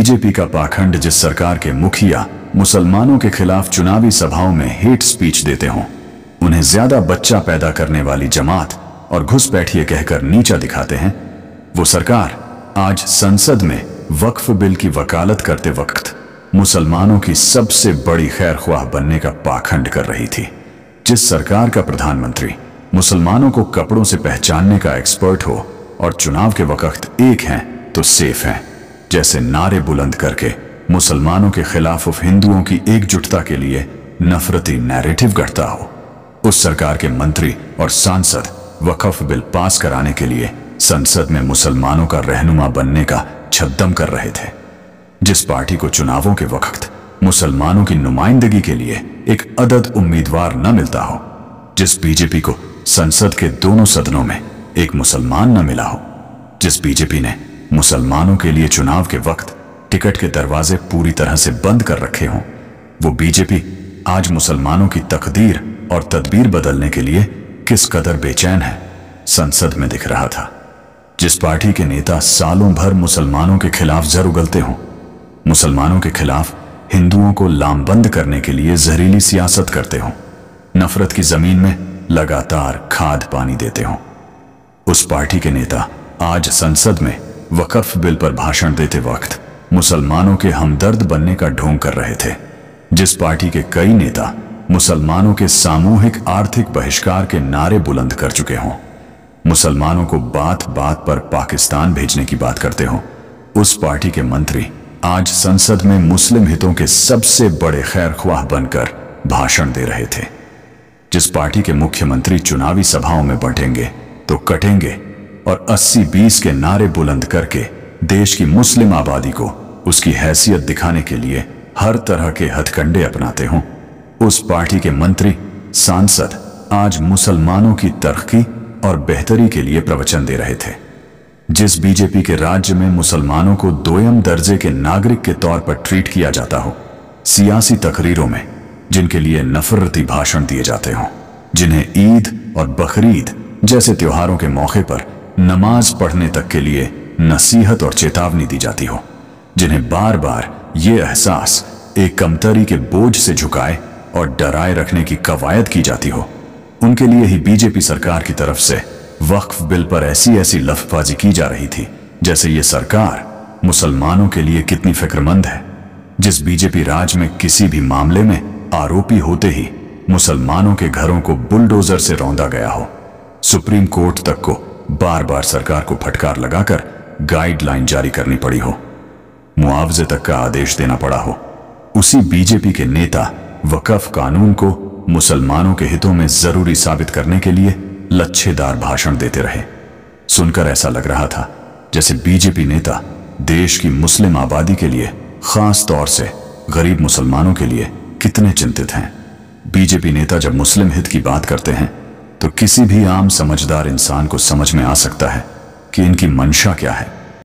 BJP का पाखंड जिस सरकार के मुखिया मुसलमानों के खिलाफ चुनावी सभाओं में हेट स्पीच देते हों, उन्हें ज्यादा बच्चा पैदा करने वाली जमात और घुसपैठिए कहकर नीचा दिखाते हैं, वो सरकार आज संसद में वक्फ बिल की वकालत करते वक्त मुसलमानों की सबसे बड़ी खैरख्वाह बनने का पाखंड कर रही थी। जिस सरकार का प्रधानमंत्री मुसलमानों को कपड़ों से पहचानने का एक्सपर्ट हो और चुनाव के वक्त एक हैं तो सेफ हैं जैसे नारे बुलंद करके मुसलमानों के खिलाफ हिंदुओं की एकजुटता के लिए नफरती नैरेटिव गढ़ता हो, उस सरकार के मंत्री और सांसद वक्फ बिल पास कराने के लिए संसद में मुसलमानों का रहनुमा बनने का छद्दम कर रहे थे। जिस पार्टी को चुनावों के वक्त मुसलमानों की नुमाइंदगी के लिए एक अदद उम्मीदवार न मिलता हो, जिस बीजेपी को संसद के दोनों सदनों में एक मुसलमान न मिला हो, जिस बीजेपी ने मुसलमानों के लिए चुनाव के वक्त टिकट के दरवाजे पूरी तरह से बंद कर रखे हों, वो बीजेपी आज मुसलमानों की तकदीर और तदबीर बदलने के लिए किस कदर बेचैन है, संसद में दिख रहा था। जिस पार्टी के नेता सालों भर मुसलमानों के खिलाफ जर उगलते हों, मुसलमानों के खिलाफ हिंदुओं को लामबंद करने के लिए जहरीली सियासत करते हों, नफरत की जमीन में लगातार खाद पानी देते हों, उस पार्टी के नेता आज संसद में वक्फ बिल पर भाषण देते वक्त मुसलमानों के हमदर्द बनने का ढोंग कर रहे थे। जिस पार्टी के कई नेता मुसलमानों के सामूहिक आर्थिक बहिष्कार के नारे बुलंद कर चुके हों, मुसलमानों को बात बात पर पाकिस्तान भेजने की बात करते हों, उस पार्टी के मंत्री आज संसद में मुस्लिम हितों के सबसे बड़े खैरख्वाह बनकर भाषण दे रहे थे। जिस पार्टी के मुख्यमंत्री चुनावी सभाओं में बैठेंगे तो कटेंगे और 80-20 के नारे बुलंद करके देश की मुस्लिम आबादी को उसकी हैसियत दिखाने के लिए हर तरह के हथकंडे अपनाते हों, उस पार्टी के मंत्री सांसद आज मुसलमानों की तरक्की और बेहतरी के लिए प्रवचन दे रहे थे। जिस बीजेपी के राज्य में मुसलमानों को दोयम दर्जे के नागरिक के तौर पर ट्रीट किया जाता हो, सियासी तकरीरों में जिनके लिए नफरती भाषण दिए जाते हों, जिन्हें ईद और बकरीद जैसे त्योहारों के मौके पर नमाज पढ़ने तक के लिए नसीहत और चेतावनी दी जाती हो, जिन्हें बार बार ये एहसास एक कमतरी के बोझ से झुकाए और डराए रखने की कवायद की जाती हो, उनके लिए ही बीजेपी सरकार की तरफ से वक्फ बिल पर ऐसी ऐसी लफ्ज़बाजी की जा रही थी जैसे ये सरकार मुसलमानों के लिए कितनी फिक्रमंद है। जिस बीजेपी राज में किसी भी मामले में आरोपी होते ही मुसलमानों के घरों को बुलडोजर से रौंदा गया हो, सुप्रीम कोर्ट तक को बार बार सरकार को फटकार लगाकर गाइडलाइन जारी करनी पड़ी हो, मुआवजे तक का आदेश देना पड़ा हो, उसी बीजेपी के नेता वक्फ कानून को मुसलमानों के हितों में जरूरी साबित करने के लिए लच्छेदार भाषण देते रहे। सुनकर ऐसा लग रहा था जैसे बीजेपी नेता देश की मुस्लिम आबादी के लिए, खास तौर से गरीब मुसलमानों के लिए कितने चिंतित हैं। बीजेपी नेता जब मुस्लिम हित की बात करते हैं तो किसी भी आम समझदार इंसान को समझ में आ सकता है कि इनकी मंशा क्या है।